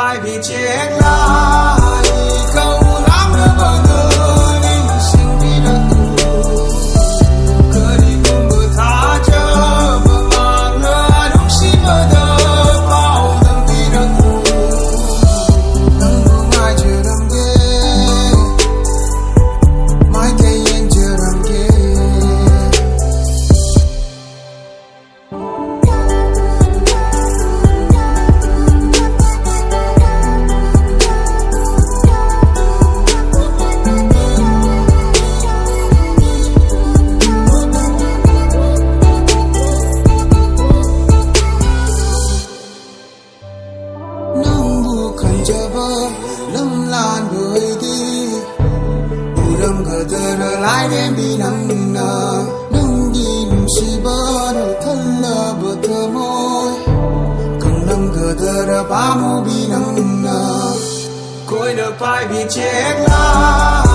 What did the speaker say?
paibi chekla câu lắm nữa bao người đi sinh đi đã tu cơ đi cùng bờ tha chờ bờ mang nữa đúng xin bờ đờ bao tâm đi đã tu nắng mưa mai chưa đâm ghê mai cây yên chưa đâm ghê lâm lan đuổi đi uram gadar lại đêm đi nắng nở nắng đi si bờ thân lờ bờ thơ môi cầm lâm gadar ba mu bi nắng nở Koina paibi chekla